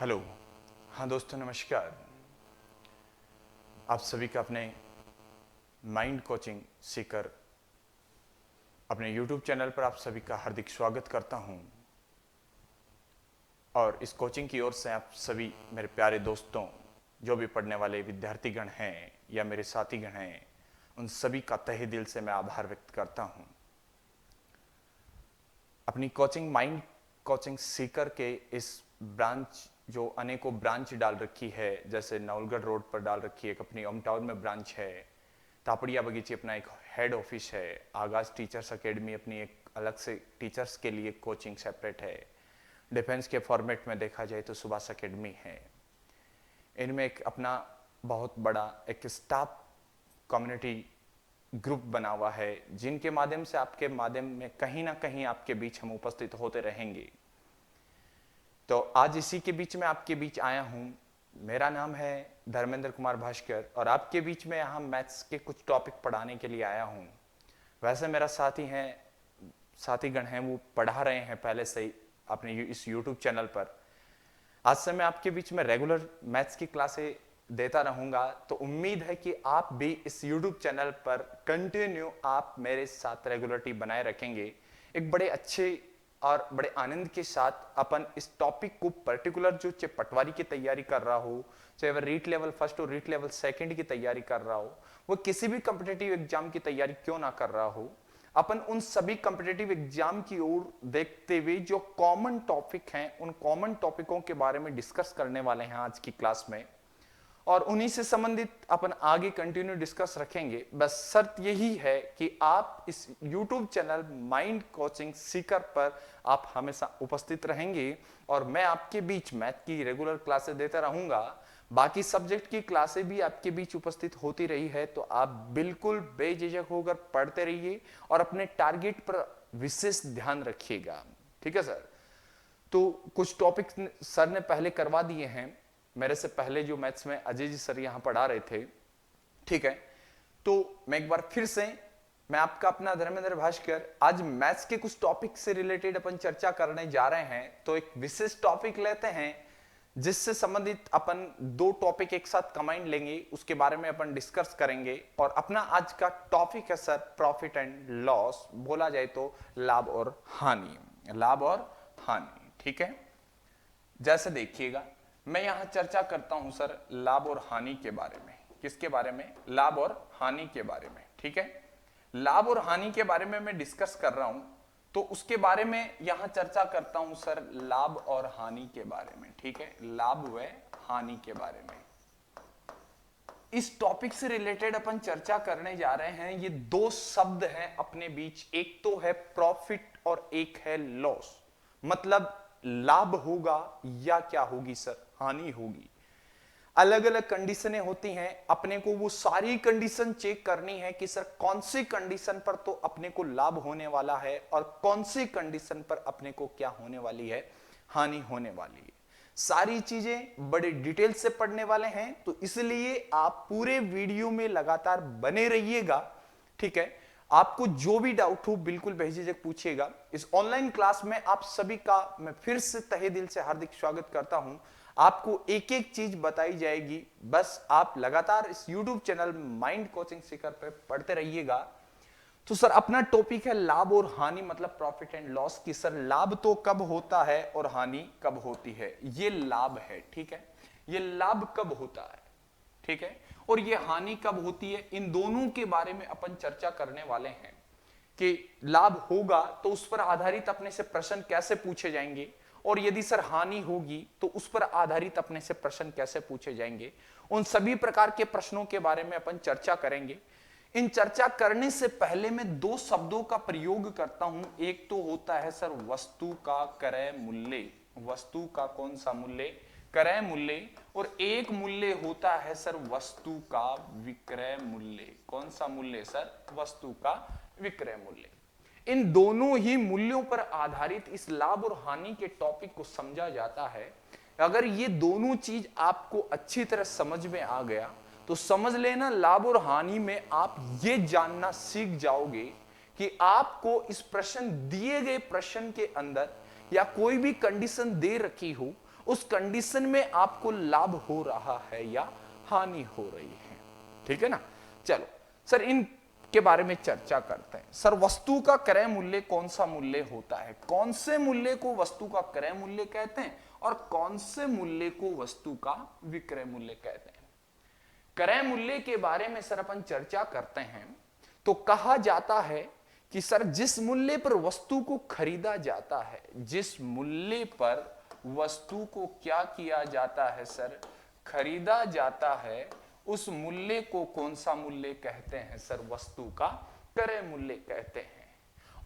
Hello. हाँ दोस्तों, नमस्कार। आप सभी का अपने माइंड कोचिंग सीकर अपने YouTube चैनल पर आप सभी का हार्दिक स्वागत करता हूं। और इस कोचिंग की ओर से आप सभी मेरे प्यारे दोस्तों, जो भी पढ़ने वाले विद्यार्थीगण हैं या मेरे साथीगण हैं, उन सभी का तहे दिल से मैं आभार व्यक्त करता हूं। अपनी कोचिंग माइंड कोचिंग सीकर के इस ब्रांच जो अनेकों ब्रांच डाल रखी है, जैसे नवलगढ़ रोड पर डाल रखी है, एक अपनी होम टाउन में ब्रांच है, तापड़िया बगीची अपना एक हेड ऑफिस है, आगाज टीचर्स एकेडमी अपनी एक अलग से टीचर्स के लिए कोचिंग सेपरेट है, डिफेंस के फॉर्मेट में देखा जाए तो सुभाष एकेडमी है। इनमें एक अपना बहुत बड़ा एक स्टाफ कम्युनिटी ग्रुप बना हुआ है, जिनके माध्यम से आपके माध्यम में कहीं ना कहीं आपके बीच हम उपस्थित होते रहेंगे। तो आज इसी के बीच में आपके बीच आया हूं। मेरा नाम है धर्मेंद्र कुमार भास्कर और आपके बीच में यहाँ मैथ्स के कुछ टॉपिक पढ़ाने के लिए आया हूं। वैसे मेरा साथीगण हैं, वो पढ़ा रहे हैं पहले से ही अपने इस YouTube चैनल पर। आज से मैं आपके बीच में रेगुलर मैथ्स की क्लासें देता रहूंगा, तो उम्मीद है कि आप भी इस YouTube चैनल पर कंटिन्यू आप मेरे साथ रेगुलरिटी बनाए रखेंगे। एक बड़े अच्छे और बड़े आनंद के साथ अपन इस टॉपिक को पर्टिकुलर जो चाहे पटवारी की तैयारी कर रहा हो, चाहे वह रीट लेवल फर्स्ट और रीट लेवल सेकंड की तैयारी कर रहा हो, वो किसी भी कॉम्पिटिटिव एग्जाम की तैयारी क्यों ना कर रहा हो, अपन उन सभी कॉम्पिटिटिव एग्जाम की ओर देखते हुए जो कॉमन टॉपिक हैं, उन कॉमन टॉपिकों के बारे में डिस्कस करने वाले हैं आज की क्लास में। और उन्हीं से संबंधित अपन आगे कंटिन्यू डिस्कस रखेंगे। बस शर्त यही है कि आप इस YouTube channel mind coaching Sikar पर आप हमेशा उपस्थित रहेंगे और मैं आपके बीच मैथ की रेगुलर क्लासेस देता रहूंगा। बाकी सब्जेक्ट की क्लासें भी आपके बीच उपस्थित होती रही है, तो आप बिल्कुल बेझिझक होकर पढ़ते रहिए और अपने टारगेट पर विशेष ध्यान रखिएगा। ठीक है सर? तो कुछ टॉपिक सर ने पहले करवा दिए हैं, मेरे से पहले जो मैथ्स में अजय जी सर यहां पढ़ा रहे थे। ठीक है, तो मैं एक बार फिर से मैं आपका अपना धर्मेंद्र भास्कर आज मैथ्स के कुछ टॉपिक से रिलेटेड अपन चर्चा करने जा रहे हैं। तो एक विशेष टॉपिक लेते हैं जिससे संबंधित अपन दो टॉपिक एक साथ कंबाइन लेंगे, उसके बारे में अपन डिस्कस करेंगे। और अपना आज का टॉपिक है सर प्रॉफिट एंड लॉस, बोला जाए तो लाभ और हानि, लाभ और हानि। ठीक है, जैसे देखिएगा मैं यहां चर्चा करता हूं सर लाभ और हानि के बारे में। किसके बारे में? लाभ और हानि के बारे में। ठीक है, लाभ और हानि के बारे में मैं डिस्कस कर रहा हूं, तो उसके बारे में यहां चर्चा करता हूं सर लाभ और हानि के बारे में। ठीक है, लाभ व हानि के बारे में इस टॉपिक से रिलेटेड अपन चर्चा करने जा रहे हैं। ये दो शब्द हैं अपने बीच, एक तो है प्रॉफिट और एक है लॉस। मतलब लाभ होगा या क्या होगी सर? हानि होगी। अलग अलग कंडीशनें होती हैं, अपने को वो सारी कंडीशन चेक करनी है कि सर कौन सी कंडीशन पर तो अपने को लाभ होने वाला है और कौन सी कंडीशन पर अपने को क्या होने वाली है? हानि होने वाली है। सारी चीजें बड़े डिटेल से पढ़ने वाले हैं, तो इसलिए आप पूरे वीडियो में लगातार बने रहिएगा। ठीक है, आपको जो भी डाउट हो बिल्कुल बेझिझक पूछिएगा। इस ऑनलाइन क्लास में आप सभी का मैं फिर से तहे दिल से हार्दिक स्वागत करता हूं। आपको एक एक चीज बताई जाएगी, बस आप लगातार इस YouTube channel mind coaching Sikar पे पढ़ते रहिएगा। तो सर अपना टॉपिक है लाभ और हानि, मतलब प्रॉफिट एंड लॉस की। सर लाभ तो कब होता है और हानि कब होती है? ये लाभ है, ठीक है, ये लाभ कब होता है, ठीक है, और ये हानि कब होती है, इन दोनों के बारे में अपन चर्चा करने वाले हैं। कि लाभ होगा तो उस पर आधारित अपने से प्रश्न कैसे पूछे जाएंगे, और यदि सर हानि होगी तो उस पर आधारित अपने से प्रश्न कैसे पूछे जाएंगे। उन सभी प्रकार के प्रश्नों के बारे में अपन चर्चा करेंगे। इन चर्चा करने से पहले मैं दो शब्दों का प्रयोग करता हूं। एक तो होता है सर वस्तु का क्रय मूल्य, वस्तु का कौन सा मूल्य? क्रय मूल्य। और एक मूल्य होता है सर वस्तु का विक्रय मूल्य। कौन सा मूल्य सर? वस्तु का विक्रय मूल्य। इन दोनों ही मूल्यों पर आधारित इस लाभ और हानि के टॉपिक को समझा जाता है। अगर ये दोनों चीज आपको अच्छी तरह समझ में आ गया तो समझ लेना लाभ और हानि में आप ये जानना सीख जाओगे कि आपको इस प्रश्न दिए गए प्रश्न के अंदर या कोई भी कंडीशन दे रखी हो उस कंडीशन में आपको लाभ हो रहा है या हानि हो रही है। ठीक है ना। चलो सर इन के बारे में चर्चा करते हैं। सर वस्तु का क्रय मूल्य कौन सा मूल्य होता है, कौन से मूल्य को वस्तु का क्रय मूल्य कहते हैं और कौन से मूल्य को वस्तु का विक्रय मूल्य कहते हैं। क्रय मूल्य के बारे में सर अपन चर्चा करते हैं तो कहा जाता है कि सर जिस मूल्य पर वस्तु को खरीदा जाता है, जिस मूल्य पर वस्तु को क्या किया जाता है सर, खरीदा जाता है, उस मूल्य को कौन सा मूल्य कहते हैं सर, वस्तु का क्रय मूल्य कहते हैं।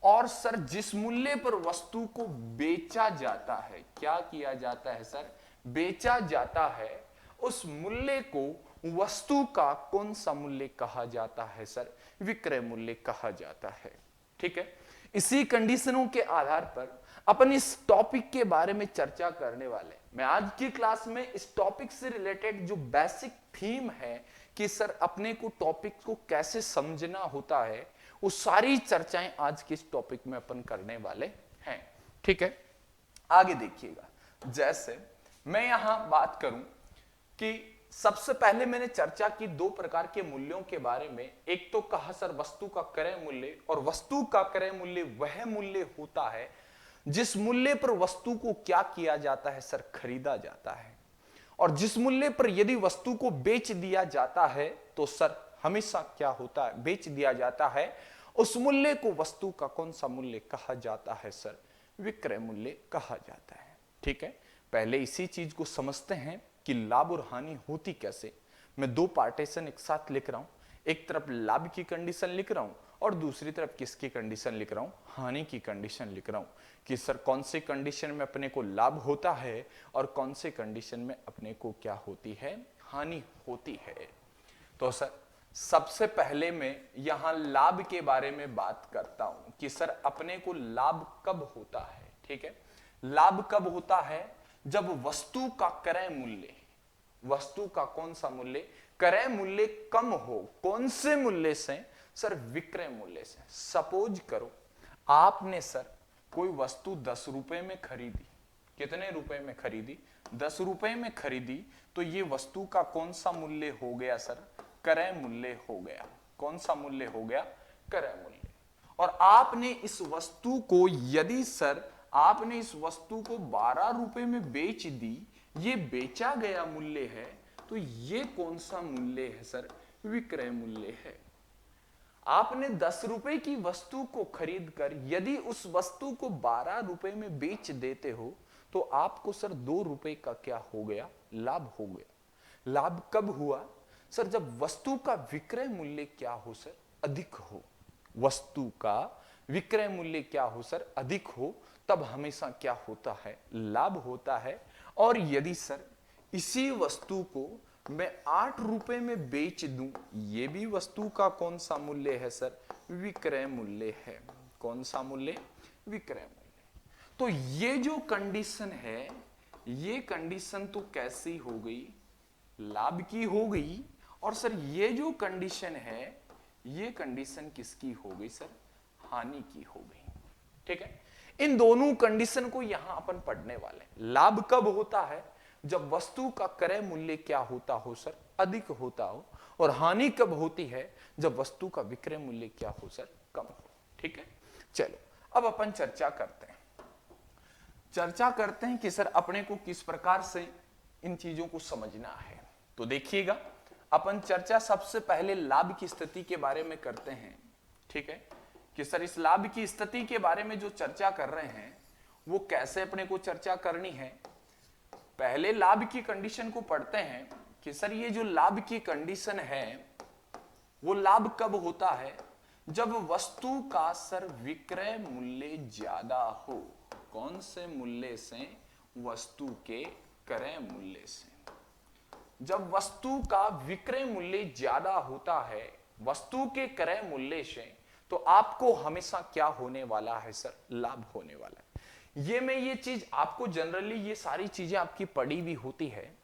और सर जिस मूल्य पर वस्तु को बेचा जाता है, क्या किया जाता है सर, बेचा जाता है, उस मूल्य को वस्तु का कौन सा मूल्य कहा जाता है सर, विक्रय मूल्य कहा जाता है। ठीक है। इसी कंडीशनों के आधार पर अपन इस टॉपिक के बारे में चर्चा करने वाले। मैं आज की क्लास में इस टॉपिक से रिलेटेड जो बेसिक थीम है कि सर अपने को टॉपिक को कैसे समझना होता है, वो सारी चर्चाएं आज के इस टॉपिक में अपन करने वाले हैं। ठीक है। आगे देखिएगा, जैसे मैं यहां बात करूं कि सबसे पहले मैंने चर्चा की दो प्रकार के मूल्यों के बारे में। एक तो कहा सर वस्तु का क्रय मूल्य, और वस्तु का क्रय मूल्य वह मूल्य होता है जिस मूल्य पर वस्तु को क्या किया जाता है सर, खरीदा जाता है। और जिस मूल्य पर यदि वस्तु को बेच दिया जाता है तो सर हमेशा क्या होता है, बेच दिया जाता है, उस मूल्य को वस्तु का कौन सा मूल्य कहा जाता है सर, विक्रय मूल्य कहा जाता है। ठीक है। पहले इसी चीज को समझते हैं कि लाभ और हानि होती कैसे। मैं दो पार्टीशन एक साथ लिख रहा हूं, एक तरफ लाभ की कंडीशन लिख रहा हूं और दूसरी तरफ किसकी कंडीशन लिख रहा हूं, हानि की कंडीशन लिख रहा हूं कि सर कौन सी कंडीशन में अपने को लाभ होता है और कौन से कंडीशन में अपने को क्या होती है, हानि होती है। तो सर सबसे पहले मैं यहां लाभ के बारे में बात करता हूं कि सर अपने को लाभ कब होता है। ठीक है। लाभ कब होता है, जब वस्तु का क्रय मूल्य, वस्तु का कौन सा मूल्य, क्रय मूल्य कम हो। कौन से मूल्य से सर, विक्रय मूल्य से। सपोज करो आपने सर कोई वस्तु 10 रुपए में खरीदी, कितने रुपए में खरीदी, 10 रुपए में खरीदी, तो ये वस्तु का कौन सा मूल्य हो गया सर, क्रय मूल्य हो गया। कौन सा मूल्य हो गया, क्रय मूल्य। और आपने इस वस्तु को, यदि सर आपने इस वस्तु को 12 रुपए में बेच दी, ये बेचा गया मूल्य है, तो ये कौन सा मूल्य है सर, विक्रय मूल्य है। आपने 10 रुपए की वस्तु को खरीद कर यदि उस वस्तु को 12 रुपए में बेच देते हो तो आपको सर 2 रुपए का क्या हो गया, लाभ हो गया। लाभ कब हुआ सर, जब वस्तु का विक्रय मूल्य क्या हो सर, अधिक हो। वस्तु का विक्रय मूल्य क्या हो सर, अधिक हो, तब हमेशा क्या होता है, लाभ होता है। और यदि सर इसी वस्तु को मैं 8 रुपए में बेच दूं, ये भी वस्तु का कौन सा मूल्य है सर, विक्रय मूल्य है। कौन सा मूल्य, विक्रय मूल्य। तो ये जो कंडीशन है, ये कंडीशन तो कैसी हो गई, लाभ की हो गई। और सर ये जो कंडीशन है, ये कंडीशन किसकी हो गई सर, हानि की हो गई। ठीक है। इन दोनों कंडीशन को यहां अपन पढ़ने वाले हैं। लाभ कब होता है, जब वस्तु का क्रय मूल्य क्या होता हो सर, अधिक होता हो। और हानि कब होती है, जब वस्तु का विक्रय मूल्य क्या हो सर, कम हो। ठीक है। चलो अब अपन चर्चा करते हैं कि सर अपने को किस प्रकार से इन चीजों को समझना है। तो देखिएगा, अपन चर्चा सबसे पहले लाभ की स्थिति के बारे में करते हैं। ठीक है। कि सर इस लाभ की स्थिति के बारे में जो चर्चा कर रहे हैं वो कैसे अपने को चर्चा करनी है। पहले लाभ की कंडीशन को पढ़ते हैं कि सर ये जो लाभ की कंडीशन है वो लाभ कब होता है, जब वस्तु का सर विक्रय मूल्य ज्यादा हो। कौन से मूल्य से, वस्तु के क्रय मूल्य से। जब वस्तु का विक्रय मूल्य ज्यादा होता है वस्तु के क्रय मूल्य से, तो आपको हमेशा क्या होने वाला है सर, लाभ होने वाला है। ये चीज आपको जनरली, ये सारी चीजें आपकी पढ़ी भी होती है,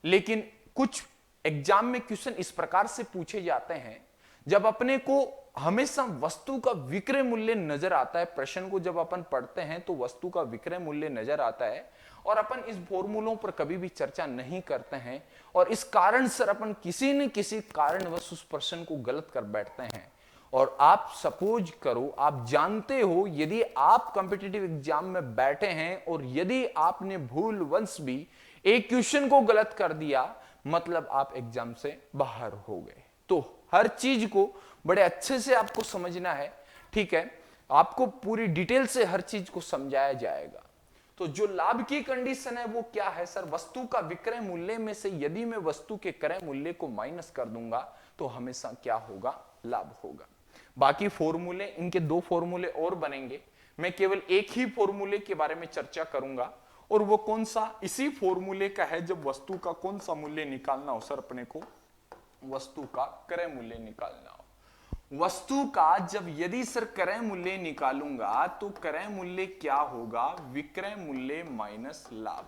लेकिन कुछ एग्जाम में क्वेश्चन इस प्रकार से पूछे जाते हैं, जब अपने को हमेशा वस्तु का विक्रय मूल्य नजर आता है, प्रश्न को जब अपन पढ़ते हैं तो वस्तु का विक्रय मूल्य नजर आता है और अपन इस फॉर्मूलों पर कभी भी चर्चा नहीं करते हैं, और इस कारण सर अपन किसी न किसी कारणवश उस प्रश्न को गलत कर बैठते हैं। और आप सपोज करो, आप जानते हो यदि आप कॉम्पिटिटिव एग्जाम में बैठे हैं और यदि आपने भूलवश भी एक क्वेश्चन को गलत कर दिया, मतलब आप एग्जाम से बाहर हो गए। तो हर चीज को बड़े अच्छे से आपको समझना है, ठीक है, आपको पूरी डिटेल से हर चीज को समझाया जाएगा। तो जो लाभ की कंडीशन है वो क्या है सर, वस्तु का विक्रय मूल्य में से यदि मैं वस्तु के क्रय मूल्य को माइनस कर दूंगा तो हमेशा क्या होगा, लाभ होगा। बाकी फॉर्मूले, इनके दो फॉर्मूले और बनेंगे, मैं केवल एक ही फॉर्मूले के बारे में चर्चा करूंगा, और वो कौन सा, इसी फॉर्मूले का है जब वस्तु का कौन सा मूल्य निकालना हो सर, अपने को वस्तु का क्रय मूल्य निकालना हो। वस्तु का जब यदि सर क्रय मूल्य निकालूंगा तो क्रय मूल्य क्या होगा, विक्रय मूल्य माइनस लाभ,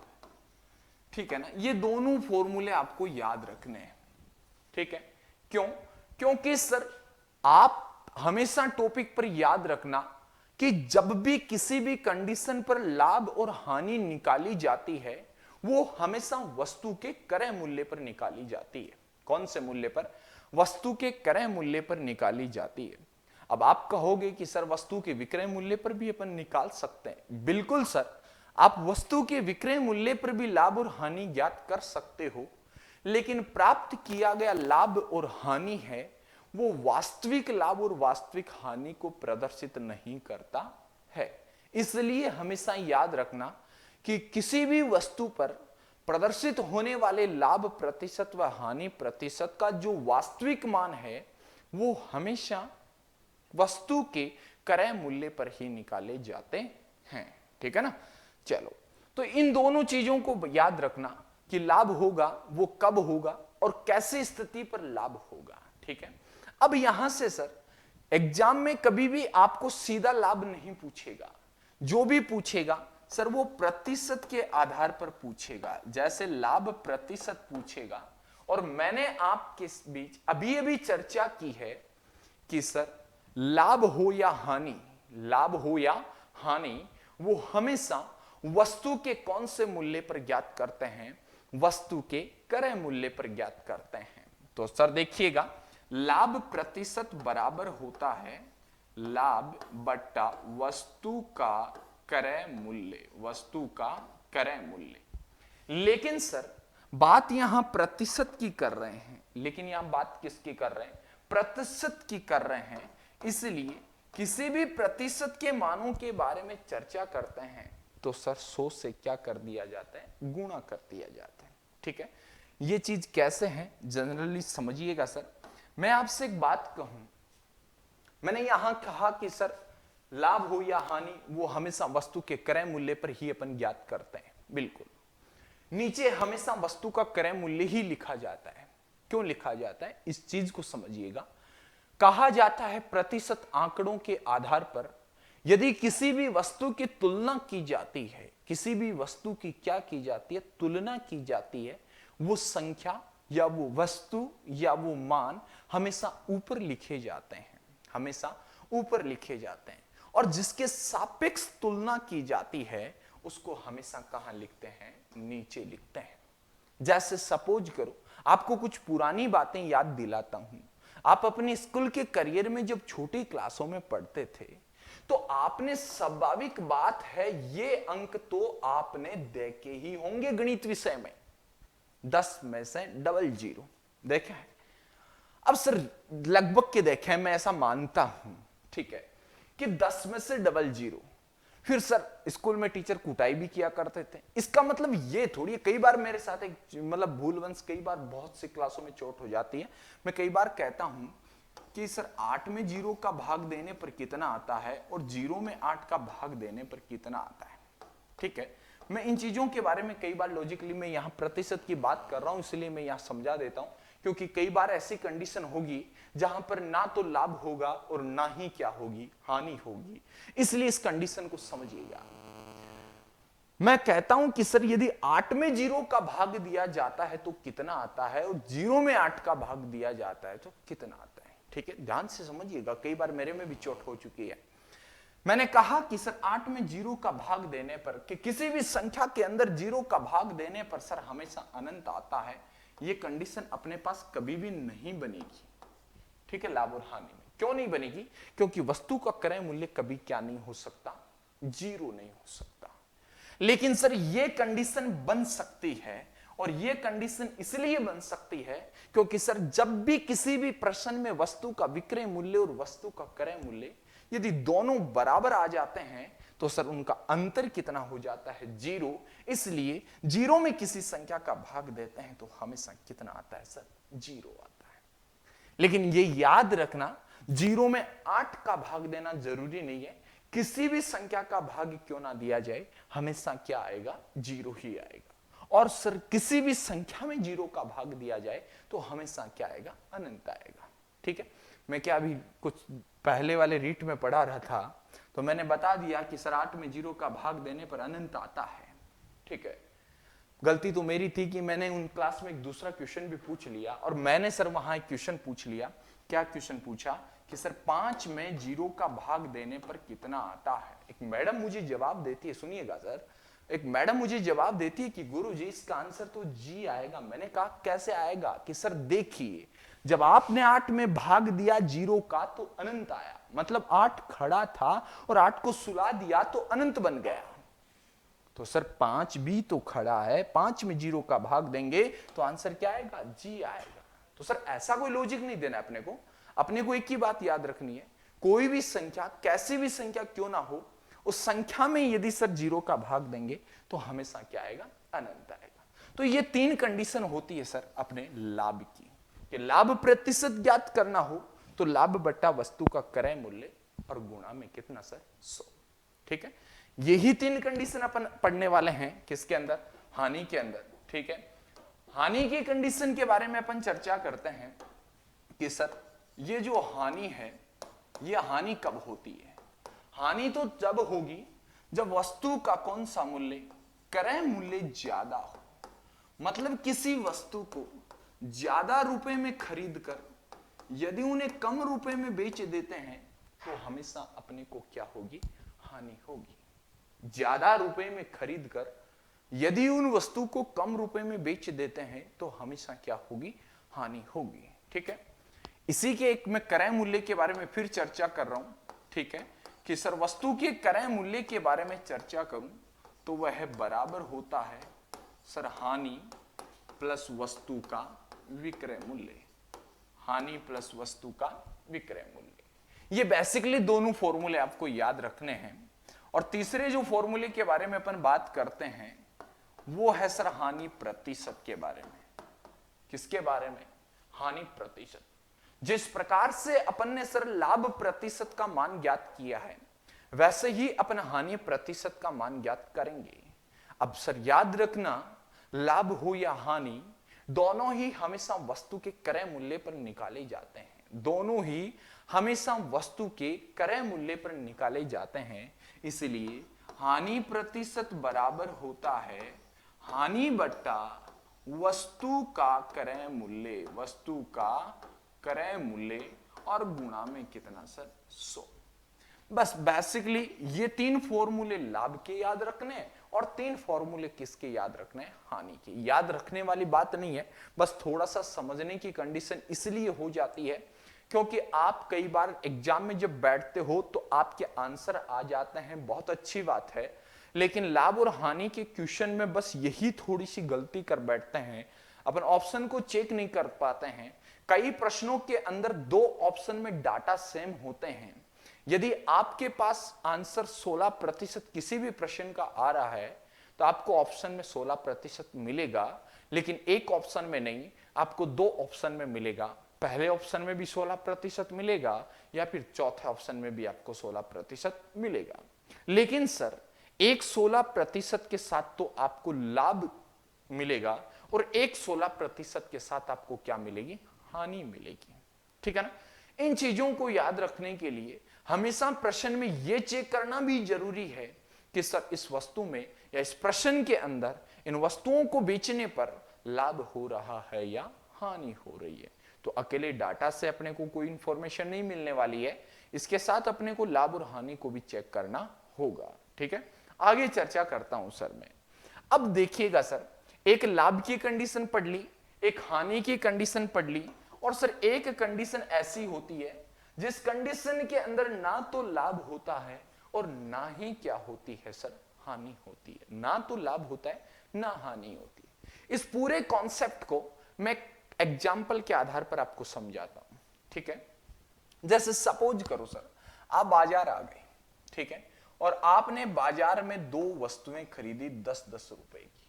ठीक है ना। ये दोनों फॉर्मूले आपको याद रखने हैं, ठीक है। क्यों, क्योंकि सर आप हमेशा टॉपिक पर याद रखना कि जब भी किसी भी कंडीशन पर लाभ और हानि निकाली जाती है वो हमेशा वस्तु के क्रय मूल्य पर निकाली जाती है। कौन से मूल्य पर, वस्तु के क्रय मूल्य पर निकाली जाती है। अब आप कहोगे कि सर वस्तु के विक्रय मूल्य पर भी अपन निकाल सकते हैं। बिल्कुल सर, आप वस्तु के विक्रय मूल्य पर भी लाभ और हानि ज्ञात कर सकते हो, लेकिन प्राप्त किया गया लाभ और हानि है वो वास्तविक लाभ और वास्तविक हानि को प्रदर्शित नहीं करता है। इसलिए हमेशा याद रखना कि किसी भी वस्तु पर प्रदर्शित होने वाले लाभ प्रतिशत व हानि प्रतिशत का जो वास्तविक मान है वो हमेशा वस्तु के क्रय मूल्य पर ही निकाले जाते हैं, ठीक है ना। चलो, तो इन दोनों चीजों को याद रखना कि लाभ होगा वो कब होगा और कैसे स्थिति पर लाभ होगा, ठीक है। अब यहां से सर एग्जाम में कभी भी आपको सीधा लाभ नहीं पूछेगा, जो भी पूछेगा सर वो प्रतिशत के आधार पर पूछेगा, जैसे लाभ प्रतिशत पूछेगा। और मैंने आपके बीच अभी अभी चर्चा की है कि सर लाभ हो या हानि, लाभ हो या हानि वो हमेशा वस्तु के कौन से मूल्य पर ज्ञात करते हैं, वस्तु के क्रय मूल्य पर ज्ञात करते हैं। तो सर देखिएगा, लाभ प्रतिशत बराबर होता है लाभ बट्टा वस्तु का क्रय मूल्य, वस्तु का क्रय मूल्य। लेकिन सर बात यहां प्रतिशत की कर रहे हैं, लेकिन यहां बात किसकी कर रहे हैं, प्रतिशत की कर रहे हैं। इसलिए किसी भी प्रतिशत के मानों के बारे में चर्चा करते हैं तो सर 100 से क्या कर दिया जाता है, गुणा कर दिया जाता है, ठीक है। ये चीज कैसे है जनरली समझिएगा सर। मैं आपसे एक बात कहूं, मैंने यहां कहा कि सर लाभ हो या हानि वो हमेशा वस्तु के क्रय मूल्य पर ही अपन ज्ञात करते हैं, बिल्कुल। नीचे हमेशा वस्तु का क्रय मूल्य ही लिखा जाता है। क्यों लिखा जाता है, इस चीज को समझिएगा। कहा जाता है प्रतिशत आंकड़ों के आधार पर यदि किसी भी वस्तु की तुलना की जाती है, किसी भी वस्तु की क्या की जाती है, तुलना की जाती है, वो संख्या या वो वस्तु या वो मान हमेशा ऊपर लिखे जाते हैं, हमेशा ऊपर लिखे जाते हैं। और जिसके सापेक्ष तुलना की जाती है उसको हमेशा कहां लिखते हैं, नीचे लिखते हैं। जैसे सपोज करो, आपको कुछ पुरानी बातें याद दिलाता हूं। आप अपने स्कूल के करियर में जब छोटी क्लासों में पढ़ते थे तो आपने, स्वाभाविक बात है ये अंक तो आपने देखे ही होंगे गणित विषय में, 10 में से 00 देखे हैं। अब सर लगभग के देखे हैं, मैं ऐसा मानता हूं, ठीक है, कि 10 में से 00। फिर सर स्कूल में टीचर कुटाई भी किया करते थे। इसका मतलब ये थोड़ी, कई बार मेरे साथ एक मतलब भूलवंश, कई बार बहुत सी क्लासों में चोट हो जाती है। मैं कई बार कहता हूं कि सर 8 में 0 का भाग देने पर कितना आता है और 0 में 8 का भाग देने पर कितना आता है, ठीक है। मैं इन चीजों के बारे में कई बार लॉजिकली मैं यहां प्रतिशत की बात कर रहा हूं, इसलिए मैं यहां समझा देता हूं, क्योंकि कई बार ऐसी कंडीशन होगी जहां पर ना तो लाभ होगा और ना ही क्या होगी, हानि होगी। इसलिए इस कंडीशन को समझिएगा। मैं कहता हूं कि सर यदि 8 में 0 का भाग दिया जाता है तो कितना आता है, और 0 में 8 का भाग दिया जाता है तो कितना आता है, ठीक है। ध्यान से समझिएगा, कई बार मेरे में भी चोट हो चुकी है। मैंने कहा कि सर 8 में 0 का भाग देने पर, कि किसी भी संख्या के अंदर 0 का भाग देने पर सर हमेशा अनंत आता है, ये कंडीशन अपने पास कभी भी नहीं बनेगी। ठीक है, लाभ और हानि में क्यों नहीं बनेगी? क्योंकि वस्तु का क्रय मूल्य कभी क्या नहीं हो सकता? 0 नहीं हो सकता। लेकिन सर ये कंडीशन बन सकती है, और ये कंडीशन इसलिए बन सकती है क्योंकि सर जब भी किसी भी प्रश्न में वस्तु का विक्रय मूल्य और वस्तु का क्रय मूल्य यदि दोनों बराबर आ जाते हैं तो सर उनका अंतर कितना हो जाता है? 0। इसलिए 0 में किसी संख्या का भाग देते हैं तो हमेशा कितना आता है सर? 0 आता है। लेकिन ये याद रखना, 0 में 8 का भाग देना जरूरी नहीं है। किसी भी संख्या का भाग क्यों ना दिया जाए, हमेशा क्या आएगा? 0 ही आएगा। और सर किसी भी संख्या में 0 का भाग दिया जाए तो हमेशा क्या आएगा? अनंत आएगा। ठीक है, मैं क्या अभी कुछ पहले वाले रीट में पढ़ा रहा था तो मैंने बता दिया कि सर 8 में 0 का भाग देने पर अनंत आता है। ठीक है, गलती तो मेरी थी कि मैंने उन क्लास में एक दूसरा क्वेश्चन भी पूछ लिया, और मैंने सर वहां एक क्वेश्चन पूछ लिया। क्या क्वेश्चन पूछा कि सर 5 में 0 का भाग देने पर कितना आता है? एक मैडम मुझे जवाब देती है, सुनिएगा सर, एक मैडम मुझे जवाब देती है कि गुरुजी इसका आंसर तो जी आएगा। मैंने कहा कैसे आएगा? कि सर देखिए, जब आपने 8 में भाग दिया 0 का तो अनंत आया, मतलब 8 खड़ा था और 8 को सुला दिया तो अनंत बन गया। तो सर 5 भी तो खड़ा है, 5 में 0 का भाग देंगे तो आंसर क्या आएगा? जी आएगा। तो सर ऐसा कोई लॉजिक नहीं देना अपने को एक ही बात याद रखनी है, कोई भी संख्या, कैसी भी संख्या क्यों ना हो, उस संख्या में यदि सर 0 का भाग देंगे तो हमेशा क्या आएगा? अनंत आएगा। तो ये 3 कंडीशन होती है सर अपने लाभ की, कि लाभ प्रतिशत ज्ञात करना हो तो लाभ बट्टा वस्तु का क्रय मूल्य और गुणा में कितना सर? 100। ठीक है, यही 3 कंडीशन अपन पढ़ने वाले हैं किसके अंदर? हानि के अंदर। ठीक है, हानि की कंडीशन के बारे में अपन चर्चा करते हैं कि सर ये जो हानि है, ये हानि कब होती है? हानि तो जब होगी जब वस्तु का कौन सा मूल्य? क्रय मूल्य ज्यादा हो। मतलब किसी वस्तु को ज्यादा रुपए में खरीद कर यदि उन्हें कम रुपए में बेच देते हैं तो हमेशा अपने को क्या होगी? हानि होगी। ज्यादा रुपए में खरीद कर यदि उन वस्तु को कम रुपए में बेच देते हैं तो हमेशा क्या होगी? हानि होगी। ठीक है, इसी के एक मैं क्रय मूल्य के बारे में फिर चर्चा कर रहा हूं। ठीक है, कि सर वस्तु के क्रय मूल्य के बारे में चर्चा करूं तो वह बराबर होता है सर हानि प्लस वस्तु का विक्रय मूल्य। हानि प्लस वस्तु का विक्रय मूल्य, ये बेसिकली दोनों फॉर्मूले आपको याद रखने हैं। और तीसरे जो फॉर्मूले के बारे में अपन बात करते हैं वो है सर हानि प्रतिशत के बारे में। किसके बारे में? हानि प्रतिशत। जिस प्रकार से अपन ने सर लाभ प्रतिशत का मान ज्ञात किया है वैसे ही अपन हानि प्रतिशत का मान ज्ञात करेंगे। अब सर याद रखना, लाभ हो या हानि दोनों ही हमेशा वस्तु के क्रय मूल्य पर निकाले जाते हैं। दोनों ही हमेशा वस्तु के क्रय मूल्य पर निकाले जाते हैं। इसलिए हानि प्रतिशत बराबर होता है हानि बट्टा वस्तु का क्रय मूल्य। वस्तु का क्रय मूल्य और गुणा में कितना सर? 100। बस बेसिकली ये 3 फॉर्मूले लाभ के याद रखने और 3 फॉर्मूले किसके याद रखने? हानि के। याद रखने वाली बात नहीं है, बस थोड़ा सा समझने की कंडीशन इसलिए हो जाती है क्योंकि आप कई बार एग्जाम में जब बैठते हो तो आपके आंसर आ जाते हैं, बहुत अच्छी बात है, लेकिन लाभ और हानि के क्वेश्चन में बस यही थोड़ी सी गलती कर बैठते हैं, अपन ऑप्शन को चेक नहीं कर पाते हैं। कई प्रश्नों के अंदर 2 ऑप्शन में डाटा सेम होते हैं। यदि आपके पास आंसर 16% किसी भी प्रश्न का आ रहा है तो आपको ऑप्शन में 16% मिलेगा, लेकिन एक ऑप्शन में नहीं, आपको 2 ऑप्शन में मिलेगा। पहले ऑप्शन में भी 16% मिलेगा या फिर चौथे ऑप्शन में भी आपको 16% मिलेगा। लेकिन सर एक 16% के साथ तो आपको लाभ मिलेगा और एक 16% के साथ आपको क्या मिलेगी? हानि मिलेगी। ठीक है ना? इन चीजों को याद रखने के लिए हमेशा प्रश्न में यह चेक करना भी जरूरी है कि सर इस वस्तु में या इस प्रश्न के अंदर इन वस्तुओं को बेचने पर लाभ हो रहा है या हानि हो रही है। तो अकेले डाटा से अपने को कोई इंफॉर्मेशन नहीं मिलने वाली है, इसके साथ अपने को लाभ और हानि को भी चेक करना होगा। ठीक है, आगे चर्चा करता हूं सर मैं। अब देखिएगा सर, एक लाभ की कंडीशन पढ़ ली, एक हानि की कंडीशन पढ़ ली, और सर एक कंडीशन ऐसी होती है जिस कंडीशन के अंदर ना तो लाभ होता है और ना ही क्या होती है सर, हानि होती है। ना तो लाभ होता है ना हानि होती है। इस पूरे कॉन्सेप्ट को मैं एग्जाम्पल के आधार पर आपको समझाता हूं। ठीक है, जैसे सपोज करो सर, आप बाजार आ गए, ठीक है, और आपने बाजार में दो वस्तुएं खरीदी 10-10 रुपए की।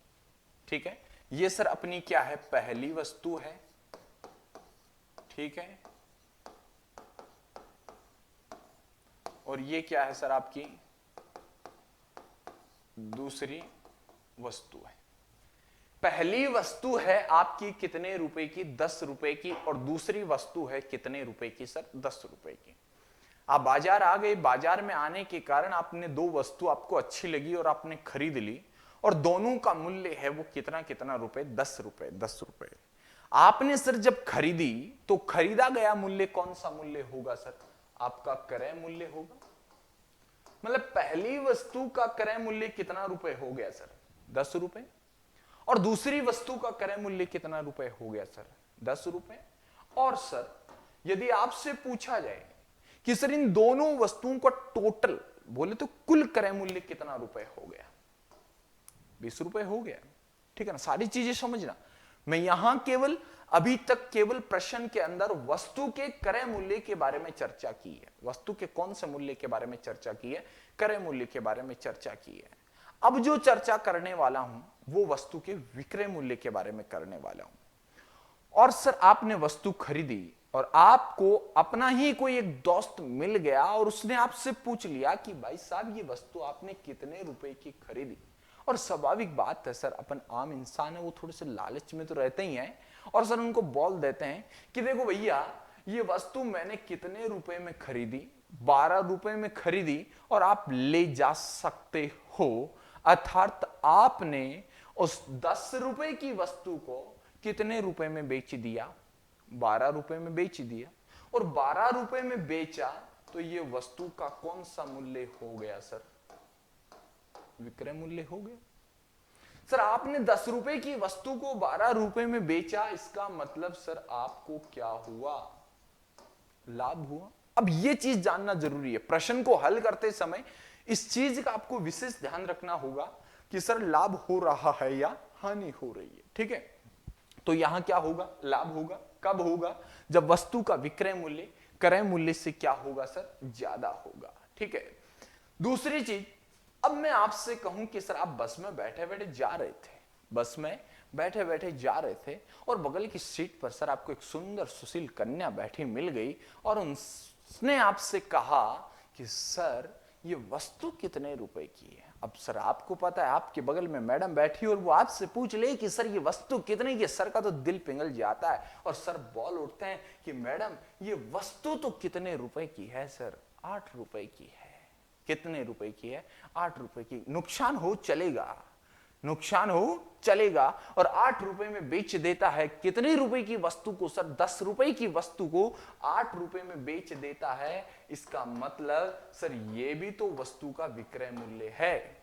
ठीक है, ये सर अपनी क्या है, पहली वस्तु है। ठीक है, और ये क्या है सर, आपकी दूसरी वस्तु है। पहली वस्तु है आपकी कितने रुपए की, 10 रुपए की, और दूसरी वस्तु है कितने रुपए की सर, 10 रुपए की। आप बाजार आ गए, बाजार में आने के कारण आपने दो वस्तु आपको अच्छी लगी और आपने खरीद ली, और दोनों का मूल्य है वो कितना कितना रुपए, 10 रुपए, 10 रुपए। आपने सर जब खरीदी तो खरीदा गया मूल्य कौन सा मूल्य होगा सर, आपका क्रय मूल्य होगा। मतलब पहली वस्तु का क्रय मूल्य कितना रुपए हो गया सर, 10 रुपए, और दूसरी वस्तु का क्रय मूल्य कितना रुपए हो गया सर, 10 रुपए। और सर यदि आपसे पूछा जाए कि सर इन दोनों वस्तुओं का टोटल बोले तो कुल क्रय मूल्य कितना रुपए हो गया, 20 रुपए हो गया। ठीक है ना, सारी चीजें समझना। मैं यहां केवल अभी तक केवल प्रश्न के अंदर वस्तु के क्रय मूल्य के बारे में चर्चा की है। वस्तु के कौन से मूल्य के बारे में चर्चा की है, क्रय मूल्य के बारे में चर्चा की है। अब जो चर्चा करने वाला हूं वो वस्तु के विक्रय मूल्य के बारे में करने वाला हूं। और सर आपने वस्तु खरीदी और आपको अपना ही कोई एक दोस्त मिल गया और उसने आपसे पूछ लिया कि भाई साहब ये वस्तु आपने कितने रुपए की खरीदी। और स्वाभाविक बात है सर, अपन आम इंसान है, वो थोड़े से लालच में तो रहते ही हैं, और सर उनको बोल देते हैं कि देखो भैया ये वस्तु मैंने कितने रुपए में खरीदी, 12 रुपए में खरीदी और आप ले जा सकते हो। अर्थात आपने उस 10 रुपए की वस्तु को कितने रुपए में बेच दिया, 12 रुपए में बेच दिया। और 12 रुपए में बेचा तो ये वस्तु का कौन सा मूल्य हो गया सर, विक्रय मूल्य हो गया। सर आपने 10 रुपए की वस्तु को 12 रुपए में बेचा, इसका मतलब सर आपको क्या हुआ, लाभ हुआ। अब ये चीज जानना जरूरी है। प्रश्न को हल करते समय इस चीज का आपको विशेष ध्यान रखना होगा कि सर लाभ हो रहा है या हानि हो रही है। ठीक है, तो यहां क्या होगा, लाभ होगा। कब होगा, जब वस्तु का विक्रय मूल्य क्रय मूल्य से क्या होगा सर, ज्यादा होगा। ठीक है, दूसरी चीज, अब मैं आपसे कहूं कि सर आप बस में बैठे बैठे जा रहे थे, बस में बैठे बैठे जा रहे थे और बगल की सीट पर सर आपको एक सुंदर सुशील कन्या बैठी मिल गई और उसने आपसे कहा कि सर ये वस्तु कितने रुपए की है। अब सर आपको पता है आपके बगल में मैडम बैठी और वो आपसे पूछ ले कि सर ये वस्तु कितने की, सर का तो दिल पिघल जाता है और सर बोल उठते हैं कि मैडम ये वस्तु तो कितने रुपए की है सर, 8 रुपए की है। कितने रुपए की है, 8 रुपए की। नुकसान हो चलेगा, नुकसान हो चलेगा, और 8 रुपए में बेच देता है कितने रुपए की वस्तु को सर, 10 रुपए की वस्तु को 8 रुपए में बेच देता है। इसका मतलब सर ये भी तो वस्तु का विक्रय मूल्य है।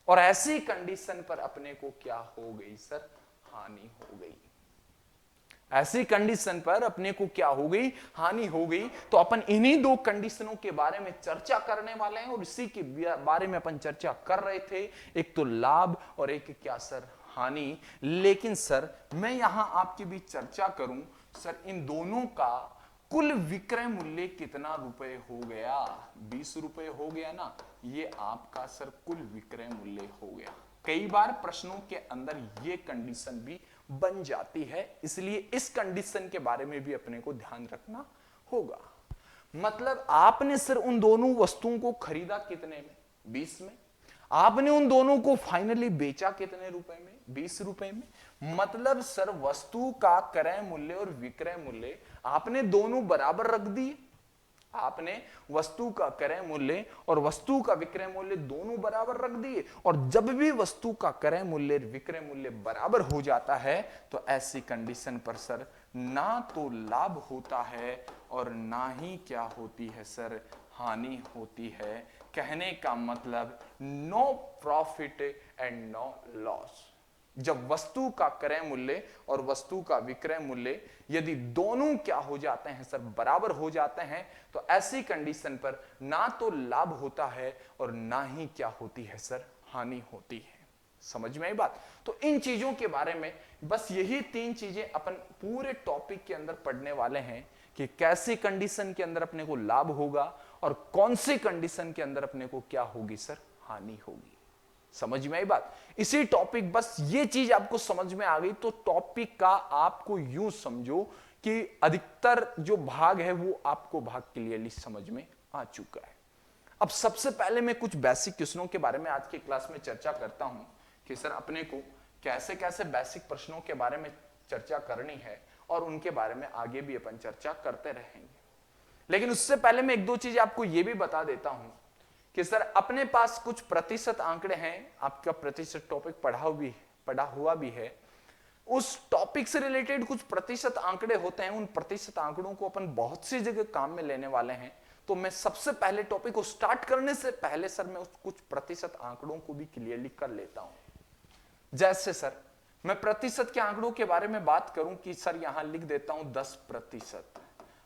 और ऐसी कंडीशन पर अपने को क्या हो गई सर, हानि हो गई। ऐसी कंडीशन पर अपने को क्या हो गई, हानि हो गई। तो अपन इन्हीं दो कंडीशनों के बारे में चर्चा करने वाले हैं और इसी के बारे में अपन चर्चा कर रहे थे, एक तो लाभ और एक क्या सर, हानि। लेकिन सर मैं यहां आपके बीच चर्चा करूं सर इन दोनों का कुल विक्रय मूल्य कितना रुपए हो गया, 20 रुपए हो गया ना, ये आपका सर कुल विक्रय मूल्य हो गया। कई बार प्रश्नों के अंदर ये कंडीशन भी बन जाती है, इसलिए इस कंडीशन के बारे में भी अपने को ध्यान रखना होगा। मतलब आपने सर उन दोनों वस्तुओं को खरीदा कितने में, 20 में। आपने उन दोनों को फाइनली बेचा कितने रुपए में, 20 रुपए में। मतलब सर वस्तु का क्रय मूल्य और विक्रय मूल्य आपने दोनों बराबर रख दिए। आपने वस्तु का क्रय मूल्य और वस्तु का विक्रय मूल्य दोनों बराबर रख दिए। और जब भी वस्तु का क्रय मूल्य विक्रय मूल्य बराबर हो जाता है तो ऐसी कंडीशन पर सर ना तो लाभ होता है और ना ही क्या होती है सर, हानि होती है। कहने का मतलब no profit and no loss. जब वस्तु का क्रय मूल्य और वस्तु का विक्रय मूल्य यदि दोनों क्या हो जाते हैं सर, बराबर हो जाते हैं, तो ऐसी कंडीशन पर ना तो लाभ होता है और ना ही क्या होती है सर, हानि होती है। समझ में आई बात? तो इन चीजों के बारे में बस यही 3 चीजें अपन पूरे टॉपिक के अंदर पढ़ने वाले हैं कि कैसी कंडीशन के अंदर अपने को लाभ होगा और कौन सी कंडीशन के अंदर अपने को क्या होगी सर, हानि होगी। समझ में आई बात? इसी टॉपिक, बस ये चीज आपको समझ में आ गई तो टॉपिक का आपको यूं समझो कि अधिकतर जो भाग है वो आपको भाग क्लियरली समझ में आ चुका है। अब सबसे पहले मैं कुछ बेसिक क्वेश्चनों के बारे में आज की क्लास में चर्चा करता हूं कि सर अपने को कैसे कैसे बेसिक प्रश्नों के बारे में चर्चा करनी है और उनके बारे में आगे भी अपन चर्चा करते रहेंगे। लेकिन उससे पहले मैं 1-2 चीज आपको यह भी बता देता हूं कि सर अपने पास कुछ प्रतिशत आंकड़े हैं। आपका प्रतिशत टॉपिक पढ़ा हुआ भी है। उस टॉपिक से रिलेटेड कुछ प्रतिशत आंकड़े होते हैं, उन प्रतिशत आंकड़ों को अपन बहुत सी जगह काम में लेने वाले हैं। तो मैं सबसे पहले टॉपिक को स्टार्ट करने से पहले सर मैं कुछ प्रतिशत आंकड़ों को भी क्लियरली कर लेता हूं। जैसे सर मैं प्रतिशत के आंकड़ों के बारे में बात करूं कि सर यहां लिख देता हूं 10%।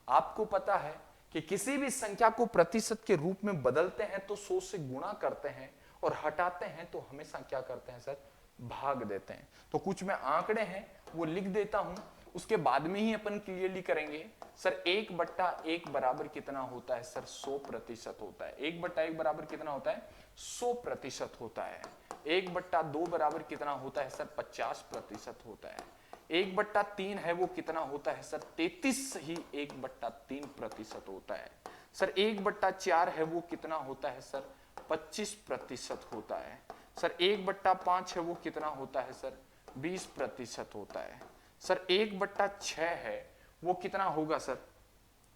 आपको पता है कि किसी भी संख्या को प्रतिशत के रूप में बदलते हैं तो 100 से गुणा करते हैं और हटाते हैं तो हमेशा क्या करते हैं सर, भाग देते हैं। तो कुछ में आंकड़े हैं वो लिख देता हूं, उसके बाद में ही अपन क्लियरली करेंगे। सर 1/1 बराबर कितना होता है सर, 100% होता है। 1/1 बराबर कितना होता है, 100% होता है। 1/2 बराबर कितना होता है सर, 50% होता है। 1/3 है वो कितना होता है सर, 33 ही 1/3% होता है। सर 1/4 है वो कितना होता है सर, 25% होता है। सर 1/5 है वो कितना होता है सर, 20% होता है। सर 1/6 है वो कितना होगा सर,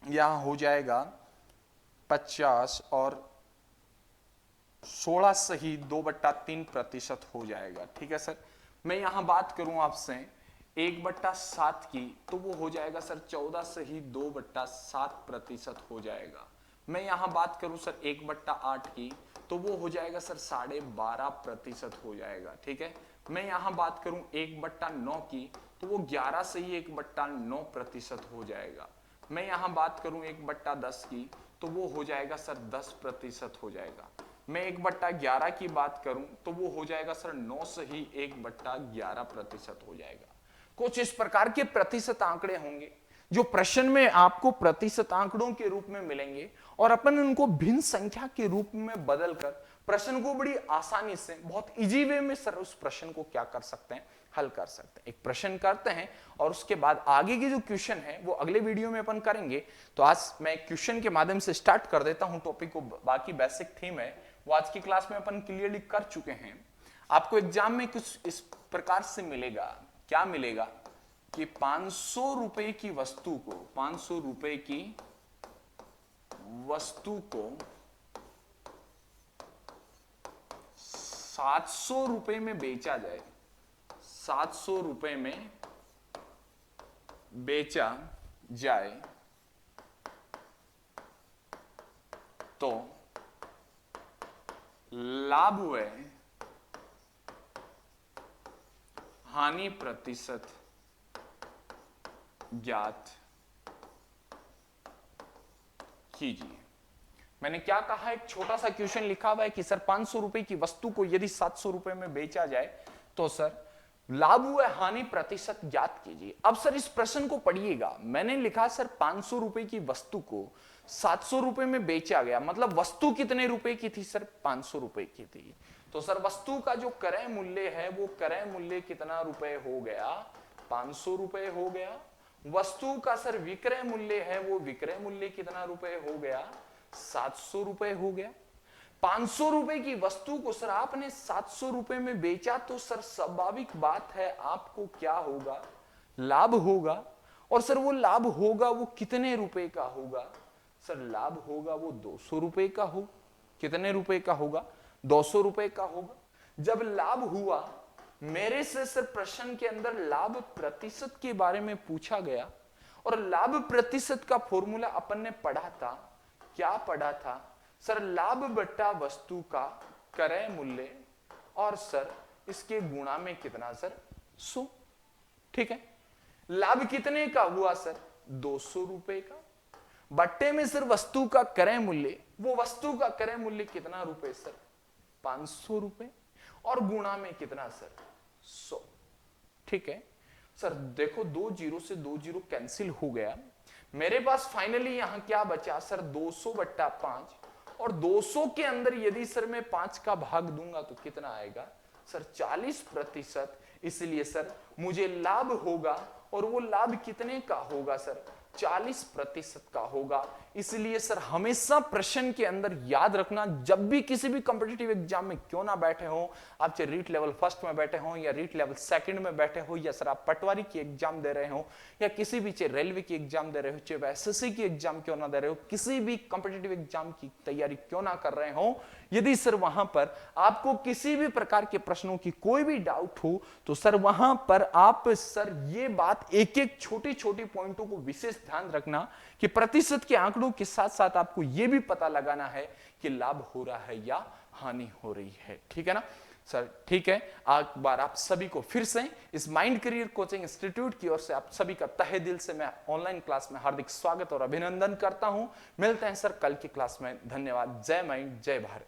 यहां हो जाएगा 50 और 16 से ही 2/3% हो जाएगा। ठीक है सर। मैं यहां बात करूं आपसे 1/7 की तो वो हो जाएगा सर 14 से ही 2/7% हो जाएगा। मैं यहां बात करूं सर 1/8 की तो वो हो जाएगा सर 12.5% हो जाएगा। ठीक है। मैं यहां बात करूं 1/9 की तो वो 11 से ही 1/9% हो जाएगा। मैं यहां बात करूं 1/10 की तो वो हो जाएगा सर 10% हो जाएगा। मैं 1/11 की बात करूं तो वो हो जाएगा सर 9 से ही 1/11% हो जाएगा। कुछ इस प्रकार के प्रतिशत आंकड़े होंगे जो प्रश्न में आपको प्रतिशत आंकड़ों के रूप में मिलेंगे और अपन उनको भिन्न संख्या के रूप में बदलकर प्रश्न को बड़ी आसानी से, बहुत इजी वे में सर उस प्रश्न को क्या कर सकते हैं, हल कर सकते हैं। एक प्रश्न करते हैं और उसके बाद आगे के जो क्वेश्चन है वो अगले वीडियो में अपन करेंगे। तो आज मैं क्वेश्चन के माध्यम से स्टार्ट कर देता हूं टॉपिक को। बाकी बेसिक थीम है वो आज की क्लास में अपन क्लियरली कर चुके हैं। आपको एग्जाम में कुछ इस प्रकार से मिलेगा, क्या मिलेगा कि 500 रुपए की वस्तु को, 500 रुपए की वस्तु को 700 रुपए में बेचा जाए, 700 रुपए में बेचा जाए तो लाभ व हानि प्रतिशत ज्ञात कीजिए। मैंने क्या कहा, एक छोटा सा क्वेश्चन लिखा हुआ है कि सर 500 रुपए की वस्तु को यदि 700 रुपए में बेचा जाए तो सर लाभ व हानि प्रतिशत ज्ञात कीजिए। अब सर इस प्रश्न को पढ़िएगा। मैंने लिखा सर 500 रुपए की वस्तु को 700 रुपए में बेचा गया, मतलब वस्तु कितने रुपए की थी सर, 500 रुपए की थी। तो सर वस्तु का जो क्रय मूल्य है वो क्रय मूल्य कितना रुपए हो गया, 500 रुपए हो गया। वस्तु का सर विक्रय मूल्य है वो विक्रय मूल्य कितना रुपए हो गया, 700 रुपए हो गया। 500 रुपए की वस्तु को सर आपने 700 रुपए में बेचा तो सर स्वाभाविक बात है आपको क्या होगा, लाभ होगा। और सर वो लाभ होगा वो कितने रुपए का होगा, सर लाभ होगा वो 200 रुपए का हो। कितने रुपए का होगा, 200 रुपए का होगा। जब लाभ हुआ मेरे से सर प्रश्न के अंदर लाभ प्रतिशत के बारे में पूछा गया और लाभ प्रतिशत का फॉर्मूला अपन ने पढ़ा था, क्या पढ़ा था सर? लाभ बट्टा वस्तु का क्रय मूल्य और सर इसके गुणा में कितना सर? 100। ठीक है, लाभ कितने का हुआ सर? 200 रुपए का। बट्टे में सर वस्तु का क्रय मूल्य, वो वस्तु का क्रय मूल्य कितना रुपए सर? 500 रुपए। और गुणा में कितना सर? 100। ठीक है सर, देखो 2 जीरो से 2 जीरो कैंसिल हो गया। मेरे पास फाइनली यहां क्या बचा सर? 200 बट्टा 5। और 200 के अंदर यदि सर मैं 5 का भाग दूंगा तो कितना आएगा सर? 40%। इसलिए सर मुझे लाभ होगा, और वो लाभ कितने का होगा सर? 40% का होगा। इसलिए सर हमेशा प्रश्न के अंदर याद रखना, जब भी किसी भी कॉम्पिटिटिव एग्जाम में क्यों ना बैठे हो, आप चाहे रीट लेवल फर्स्ट में बैठे हो या रीट लेवल सेकंड में बैठे हो, या सर आप पटवारी की एग्जाम दे रहे हो, या किसी भी चाहे रेलवे की एग्जाम दे रहे हो, चाहे एसएससी की एग्जाम क्यों ना दे रहे हो, किसी भी कॉम्पिटिटिव एग्जाम की तैयारी क्यों ना कर रहे हो, यदि सर वहां पर आपको किसी भी प्रकार के प्रश्नों की कोई भी डाउट हो तो सर वहां पर आप सर ये बात एक एक छोटी छोटी पॉइंटों को विशेष ध्यान रखना कि प्रतिशत के आंकड़ों के साथ साथ आपको यह भी पता लगाना है कि लाभ हो रहा है या हानि हो रही है। ठीक है ना सर? ठीक है, एक बार आप सभी को फिर से इस माइंड करियर कोचिंग इंस्टीट्यूट की ओर से आप सभी का तहे दिल से मैं ऑनलाइन क्लास में हार्दिक स्वागत और अभिनंदन करता हूं। मिलते हैं सर कल की क्लास में। धन्यवाद। जय माइंड, जय भारत।